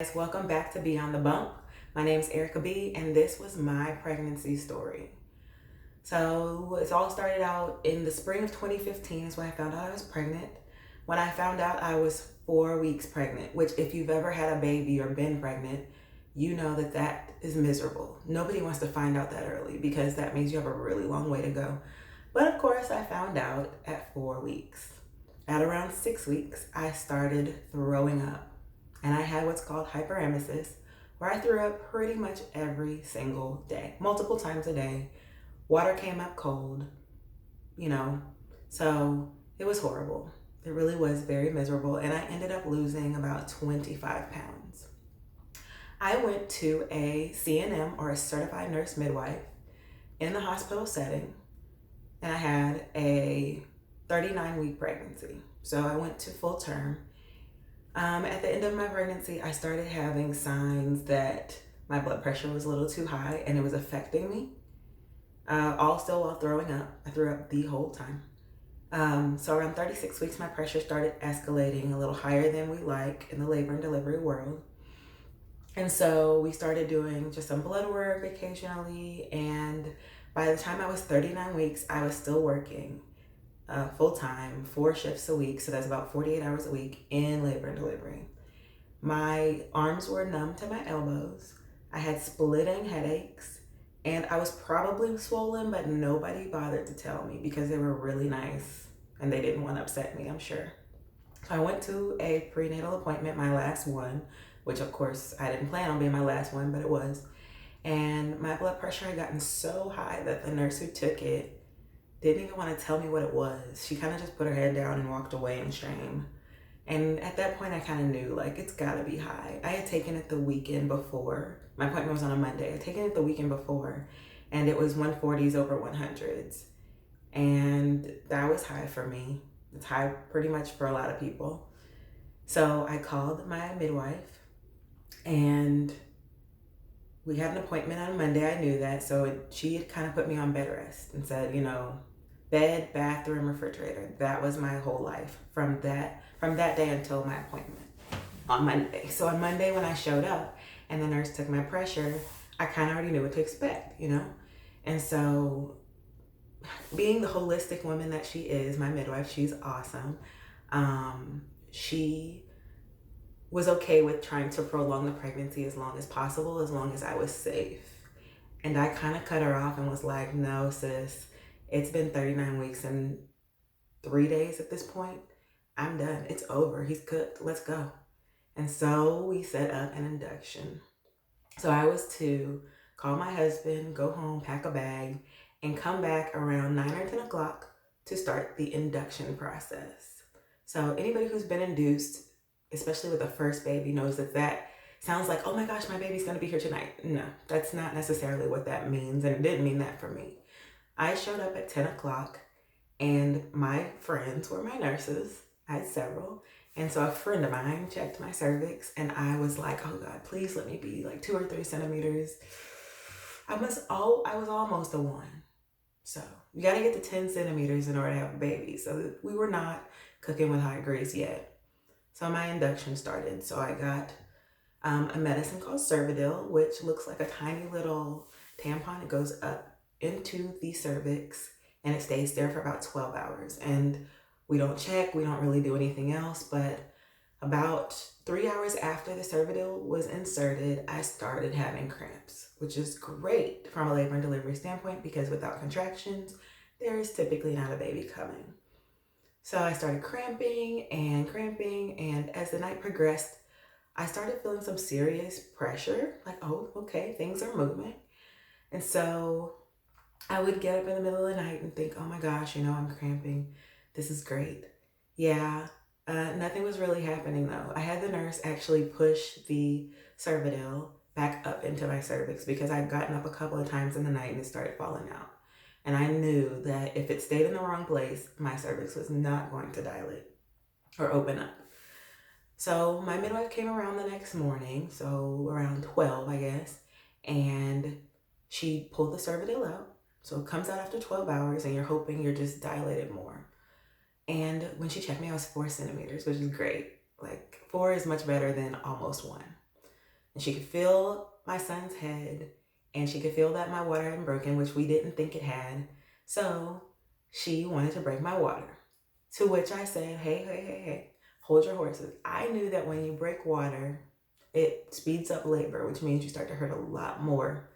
Guys, welcome back to Beyond the Bump. My name is Erica B, and this was my pregnancy story. So it all started out in the spring of 2015 is when I found out I was pregnant. When I found out I was 4 weeks pregnant, which if you've ever had a baby or been pregnant, you know that that is miserable. Nobody wants to find out that early because that means you have a really long way to go. But of course, I found out at 4 weeks. At around 6 weeks, I started throwing up. And I had what's called hyperemesis, where I threw up pretty much every single day, multiple times a day. Water came up cold, you know, so it was horrible. It really was very miserable, and I ended up losing about 25 pounds. I went to a CNM, or a certified nurse midwife, in the hospital setting, and I had a 39-week pregnancy. So I went to full term. At the end of my pregnancy, I started having signs that my blood pressure was a little too high and it was affecting me. Also, while throwing up, I threw up the whole time. So around 36 weeks, my pressure started escalating a little higher than we like in the labor and delivery world. And so we started doing just some blood work occasionally. And by the time I was 39 weeks, I was still working full time, 4 shifts a week. So that's about 48 hours a week in labor and delivery. My arms were numb to my elbows. I had splitting headaches, and I was probably swollen, but nobody bothered to tell me because they were really nice and they didn't want to upset me, I'm sure. So I went to a prenatal appointment, my last one, which of course I didn't plan on being my last one, but it was. And my blood pressure had gotten so high that the nurse who took it didn't even want to tell me what it was. She kind of just put her head down and walked away in shame. And at that point, I kind of knew, like, it's gotta be high. I had taken it the weekend before. My appointment was on a Monday. I had taken it the weekend before, and it was 140s over 100s. And that was high for me. It's high pretty much for a lot of people. So I called my midwife, and we had an appointment on Monday. I knew that. So she had kind of put me on bed rest and said, bed, bathroom, refrigerator. That was my whole life from that day until my appointment on Monday. So on Monday when I showed up and the nurse took my pressure, I kind of already knew what to expect, And so being the holistic woman that she is, my midwife, she's awesome. She was okay with trying to prolong the pregnancy as long as possible, as long as I was safe. And I kind of cut her off and was like, no, sis, it's been 39 weeks and 3 days at this point. I'm done. It's over. He's cooked. Let's go. And so we set up an induction. So I was to call my husband, go home, pack a bag, and come back around 9 or 10 o'clock to start the induction process. So anybody who's been induced, especially with a first baby, knows that sounds like, oh my gosh, my baby's going to be here tonight. No, that's not necessarily what that means. And it didn't mean that for me. I showed up at 10 o'clock and my friends were my nurses. I had several. And so a friend of mine checked my cervix and I was like, oh God, please let me be like 2 or 3 centimeters. I was almost a 1. So you got to get to 10 centimeters in order to have a baby. So we were not cooking with high grades yet. So my induction started. So I got a medicine called Cervidil, which looks like a tiny little tampon. It goes up into the cervix and it stays there for about 12 hours. And we don't check, we don't really do anything else. But about 3 hours after the Cervidil was inserted, I started having cramps, which is great from a labor and delivery standpoint because without contractions, there is typically not a baby coming. So I started cramping, and as the night progressed, I started feeling some serious pressure, like, oh, okay, things are moving. And so I would get up in the middle of the night and think, oh my gosh, I'm cramping. This is great. Yeah, nothing was really happening though. I had the nurse actually push the Cervidil back up into my cervix because I'd gotten up a couple of times in the night and it started falling out. And I knew that if it stayed in the wrong place, my cervix was not going to dilate or open up. So my midwife came around the next morning, so around 12, I guess, and she pulled the Cervidil out. So it comes out after 12 hours and you're hoping you're just dilated more. And when she checked me, I was 4 centimeters, which is great. Like 4 is much better than almost 1. And she could feel my son's head, and she could feel that my water hadn't broken, which we didn't think it had. So she wanted to break my water. To which I said, hey, hold your horses. I knew that when you break water, it speeds up labor, which means you start to hurt a lot more.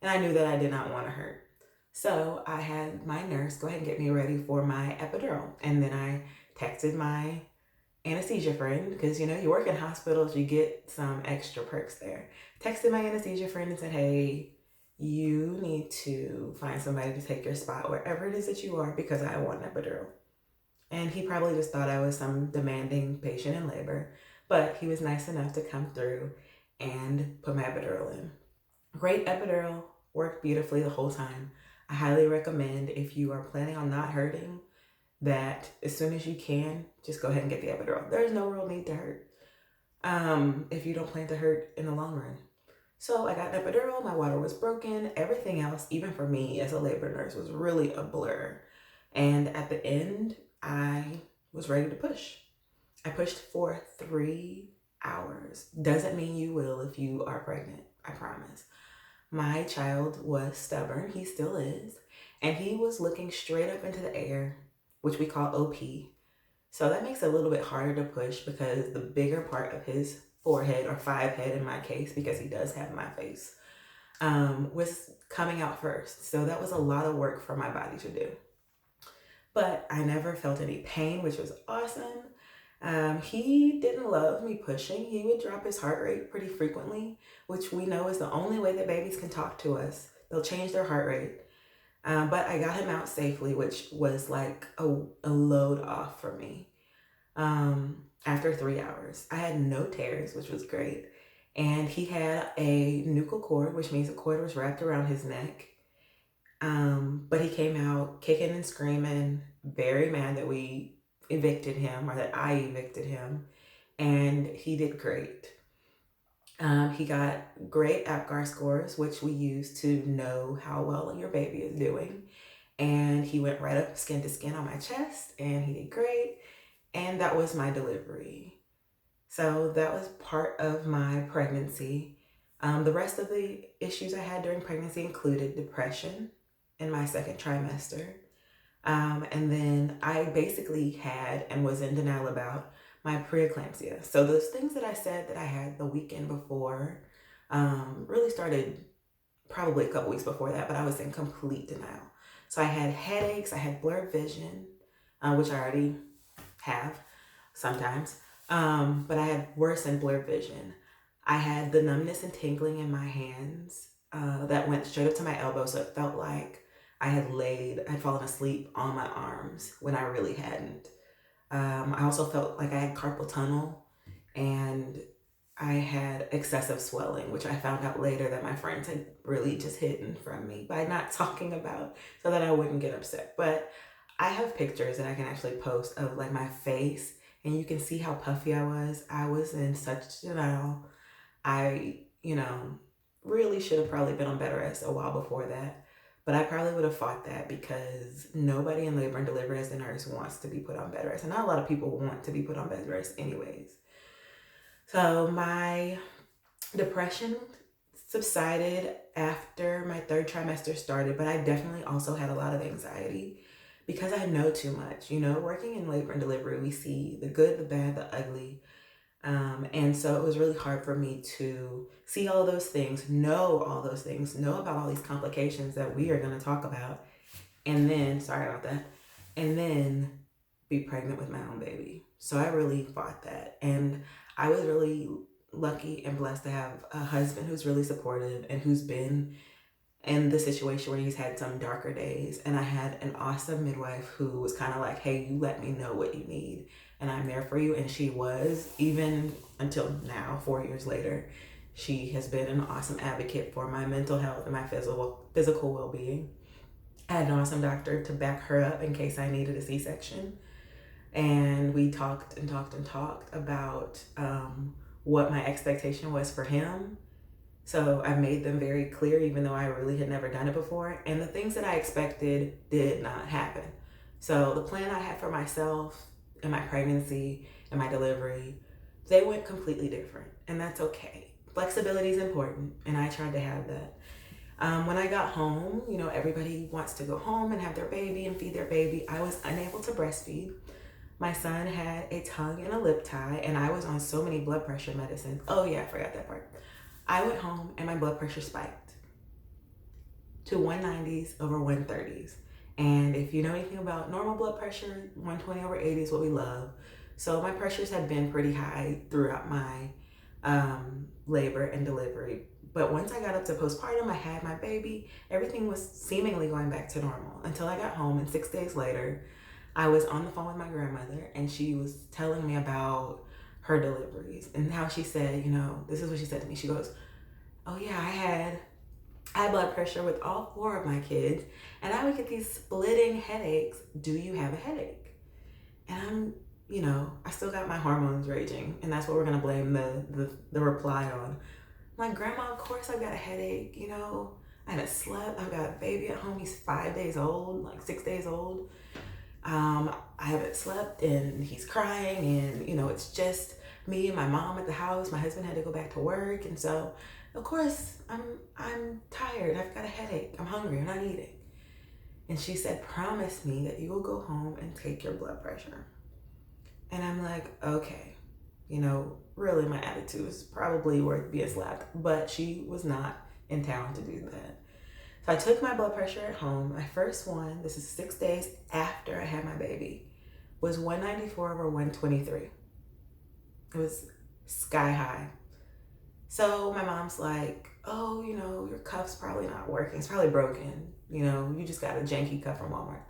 And I knew that I did not want to hurt. So I had my nurse go ahead and get me ready for my epidural. And then I texted my anesthesia friend, because you work in hospitals, you get some extra perks there. Texted my anesthesia friend and said, hey, you need to find somebody to take your spot wherever it is that you are, because I want an epidural. And he probably just thought I was some demanding patient in labor, but he was nice enough to come through and put my epidural in. Great epidural, worked beautifully the whole time. I highly recommend, if you are planning on not hurting, that as soon as you can, just go ahead and get the epidural. There's no real need to hurt if you don't plan to hurt in the long run. So I got an epidural, my water was broken, everything else, even for me as a labor nurse, was really a blur. And at the end, I was ready to push. I pushed for 3 hours. Doesn't mean you will if you are pregnant, I promise. My child was stubborn, he still is, and he was looking straight up into the air, which we call OP. So that makes it a little bit harder to push, because the bigger part of his forehead, or 5 head in my case, because he does have my face, was coming out first. So that was a lot of work for my body to do. But I never felt any pain, which was awesome. He didn't love me pushing. He would drop his heart rate pretty frequently, which we know is the only way that babies can talk to us. They'll change their heart rate. But I got him out safely, which was like a load off for me. After 3 hours, I had no tears, which was great. And he had a nuchal cord, which means a cord was wrapped around his neck. But he came out kicking and screaming, very mad that we evicted him, or that I evicted him. And he did great. He got great APGAR scores, which we use to know how well your baby is doing. And he went right up skin to skin on my chest, and he did great. And that was my delivery. So that was part of my pregnancy. The rest of the issues I had during pregnancy included depression in my second trimester. And then I basically had, and was in denial about, my preeclampsia. So those things that I said that I had the weekend before really started probably a couple weeks before that, but I was in complete denial. So I had headaches, I had blurred vision, which I already have sometimes, but I had worsened blurred vision. I had the numbness and tingling in my hands that went straight up to my elbow, so it felt like I'd fallen asleep on my arms when I really hadn't. I also felt like I had carpal tunnel, and I had excessive swelling, which I found out later that my friends had really just hidden from me by not talking about, so that I wouldn't get upset. But I have pictures that I can actually post of like my face, and you can see how puffy I was. I was in such denial. I, really should have probably been on bed rest a while before that. But I probably would have fought that, because nobody in labor and delivery as a nurse wants to be put on bed rest. And not a lot of people want to be put on bed rest anyways. So my depression subsided after my 3rd trimester started, but I definitely also had a lot of anxiety, because I know too much. Working in labor and delivery, we see the good, the bad, the ugly. And so it was really hard for me to see all those things, know all those things, know about all these complications that we are going to talk about, and then, sorry about that, and then be pregnant with my own baby. So I really fought that. And I was really lucky and blessed to have a husband who's really supportive, and who's been in the situation where he's had some darker days. And I had an awesome midwife who was kind of like, hey, you let me know what you need, and I'm there for you. And she was, even until now, 4 years later, she has been an awesome advocate for my mental health and my physical well-being. I had an awesome doctor to back her up in case I needed a C-section. And we talked and talked and talked about what my expectation was for him. So I made them very clear, even though I really had never done it before. And the things that I expected did not happen. So the plan I had for myself and my pregnancy and my delivery, they went completely different. And that's okay. flexibility is important, and I tried to have that. When I got home, everybody wants to go home and have their baby and feed their baby. I was unable to breastfeed. My son had a tongue and a lip tie, and I was on so many blood pressure medicines. Oh yeah, I forgot that part. I went home and my blood pressure spiked to 190s over 130s. And if you know anything about normal blood pressure, 120 over 80 is what we love. So my pressures had been pretty high throughout my labor and delivery. But once I got up to postpartum, I had my baby, everything was seemingly going back to normal until I got home. And 6 days later, I was on the phone with my grandmother, and she was telling me about her deliveries and how she said, this is what she said to me. She goes, oh yeah, I had high blood pressure with all 4 of my kids, and I would get these splitting headaches. Do you have a headache? And I still got my hormones raging, and that's what we're gonna blame the reply on. I'm like, Grandma, of course I've got a headache. I haven't slept. I've got a baby at home. He's 5 days old, like 6 days old. I haven't slept, and he's crying, and it's just me and my mom at the house. My husband had to go back to work, and so of course I'm tired. I've got a headache. I'm hungry. I'm not eating. And she said, promise me that you will go home and take your blood pressure. And I'm like, okay, really my attitude was probably worth being slapped, but she was not in town to do that. So I took my blood pressure at home. My first one, this is 6 days after I had my baby, was 194 over 123. It was sky high. So my mom's like, oh, your cuff's probably not working. It's probably broken. You just got a janky cuff from Walmart.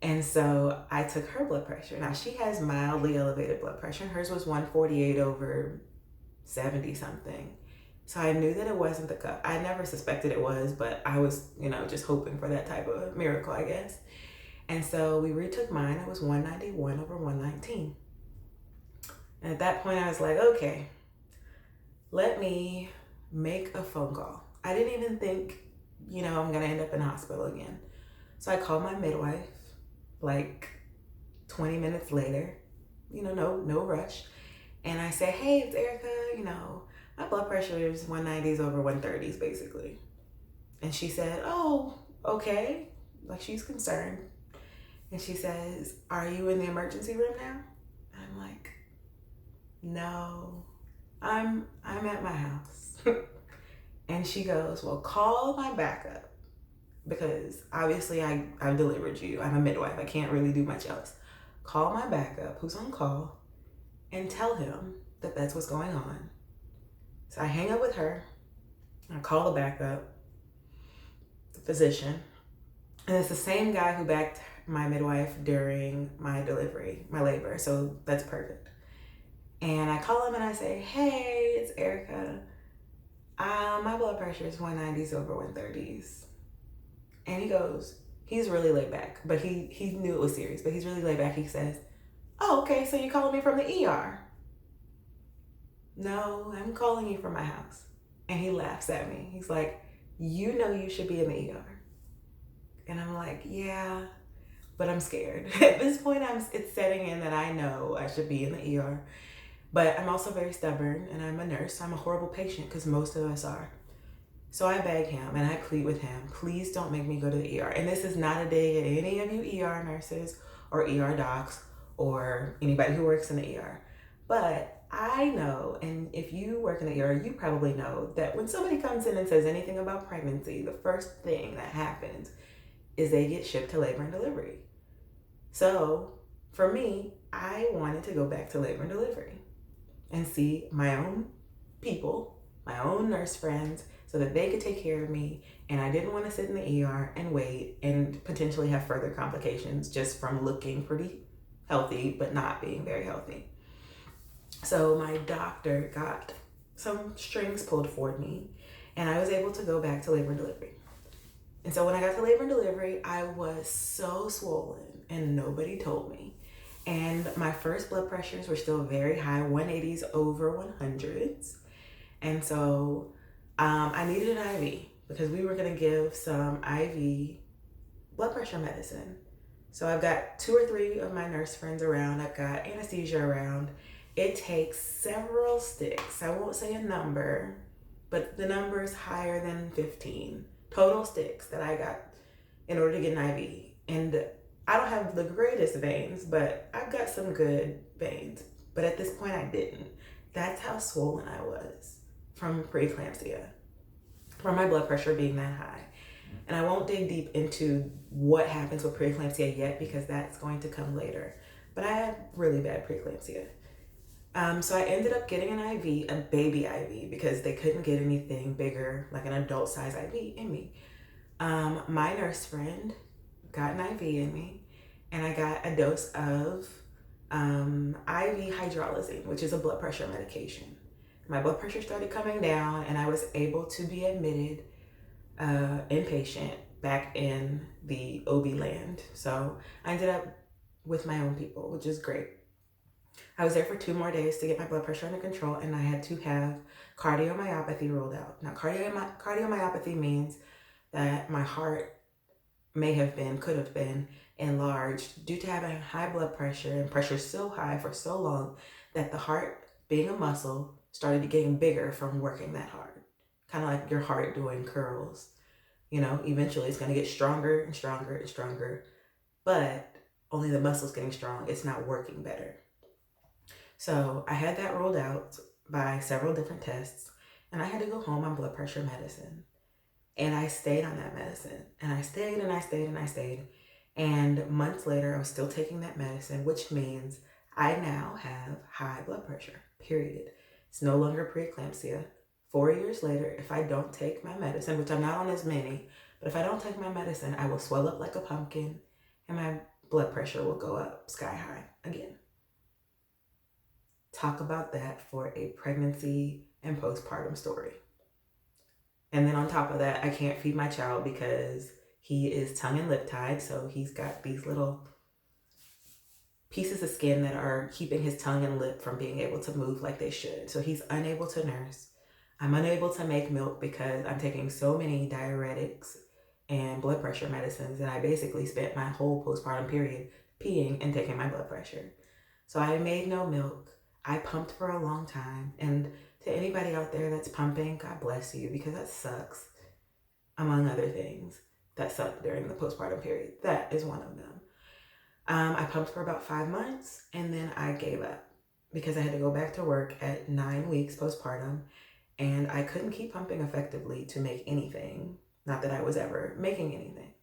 And so I took her blood pressure. Now she has mildly elevated blood pressure, and hers was 148 over 70 something. So I knew that it wasn't the cuff. I never suspected it was, but I was, just hoping for that type of miracle, I guess. And so we retook mine. It was 191 over 119. And at that point I was like, okay, let me make a phone call. I didn't even think, I'm gonna end up in the hospital again. So I called my midwife like 20 minutes later, no rush. And I said, hey, it's Erica, my blood pressure is 190s over 130s basically. And she said, oh, okay. Like, she's concerned. And she says, are you in the emergency room now? And I'm like, no, I'm at my house. And she goes, well, call my backup, because obviously I've delivered you. I'm a midwife. I can't really do much else. Call my backup, who's on call, and tell him that that's what's going on. So I hang up with her. I call the backup, the physician. And it's the same guy who backed my midwife during my delivery, my labor. So that's perfect. And I call him and I say, hey, it's Erica. My blood pressure is 190s over 130s. And he goes, he's really laid back, but he knew it was serious, but he's really laid back. He says, oh, okay, so you calling me from the ER? No, I'm calling you from my house. And he laughs at me. He's like, you should be in the ER. And I'm like, yeah, but I'm scared. At this point, it's setting in that I know I should be in the ER. But I'm also very stubborn, and I'm a nurse. I'm a horrible patient, because most of us are. So I beg him and I plead with him, please don't make me go to the ER. And this is not a dig at any of you ER nurses or ER docs or anybody who works in the ER. But I know, and if you work in the ER, you probably know that when somebody comes in and says anything about pregnancy, the first thing that happens is they get shipped to labor and delivery. So for me, I wanted to go back to labor and delivery and see my own people, my own nurse friends, so that they could take care of me. And I didn't want to sit in the ER and wait and potentially have further complications just from looking pretty healthy, but not being very healthy. So my doctor got some strings pulled for me, and I was able to go back to labor and delivery. And so when I got to labor and delivery, I was so swollen and nobody told me. And my first blood pressures were still very high, 180s over 100s. And so I needed an IV, because we were gonna give some IV blood pressure medicine. So I've got 2 or 3 of my nurse friends around. I've got anesthesia around. It takes several sticks. I won't say a number, but the number's higher than 15 total sticks that I got in order to get an IV. And I don't have the greatest veins, but I've got some good veins. But at this point, I didn't. That's how swollen I was from preeclampsia, from my blood pressure being that high. And I won't dig deep into what happens with preeclampsia yet because that's going to come later. But I had really bad preeclampsia. So I ended up getting an IV, a baby IV, because they couldn't get anything bigger, like an adult size IV in me. My nurse friend got an IV in me, and I got a dose of IV hydralazine, which is a blood pressure medication. My blood pressure started coming down, and I was able to be admitted inpatient back in the OB land. So I ended up with my own people, which is great. I was there for 2 more days to get my blood pressure under control, and I had to have cardiomyopathy ruled out. Now, cardiomyopathy means that my heart could have been enlarged due to having high blood pressure and pressure so high for so long that the heart, being a muscle, started getting bigger from working that hard. Kind of like your heart doing curls. You know, eventually it's going to get stronger and stronger and stronger, but only the muscle's getting strong. It's not working better. So I had that ruled out by several different tests, and I had to go home on blood pressure medicine. And I stayed on that medicine, and I stayed and I stayed and I stayed. And months later, I was still taking that medicine, which means I now have high blood pressure, period. It's no longer preeclampsia. 4 years later, if I don't take my medicine, which I'm not on as many, but if I don't take my medicine, I will swell up like a pumpkin, and my blood pressure will go up sky high again. Talk about that for a pregnancy and postpartum story. And then on top of that, I can't feed my child because he is tongue and lip tied. So he's got these little pieces of skin that are keeping his tongue and lip from being able to move like they should. So he's unable to nurse. I'm unable to make milk because I'm taking so many diuretics and blood pressure medicines that I basically spent my whole postpartum period peeing and taking my blood pressure. So I made no milk. I pumped for a long time. And to anybody out there that's pumping, God bless you, because that sucks, among other things that suck during the postpartum period. That is one of them. I pumped for about 5 months, and then I gave up because I had to go back to work at 9 weeks postpartum, and I couldn't keep pumping effectively to make anything. Not that I was ever making anything.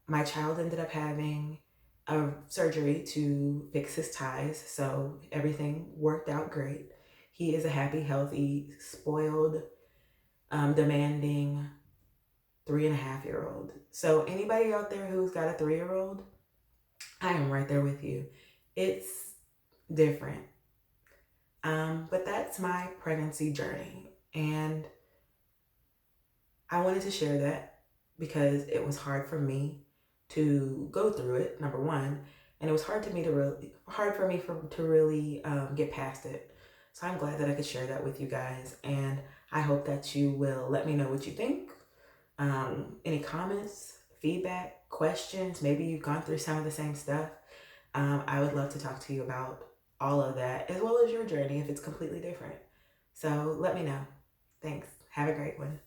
My child ended up having a surgery to fix his ties, so everything worked out great. He is a happy, healthy, spoiled, demanding 3.5-year-old. So anybody out there who's got a 3-year-old, I am right there with you. It's different. But that's my pregnancy journey. And I wanted to share that because it was hard for me to go through it, number one, and it was hard for me to really get past it. So I'm glad that I could share that with you guys, and I hope that you will let me know what you think. Any comments, feedback, questions, maybe you've gone through some of the same stuff. I would love to talk to you about all of that, as well as your journey if it's completely different. So let me know. Thanks. Have a great one.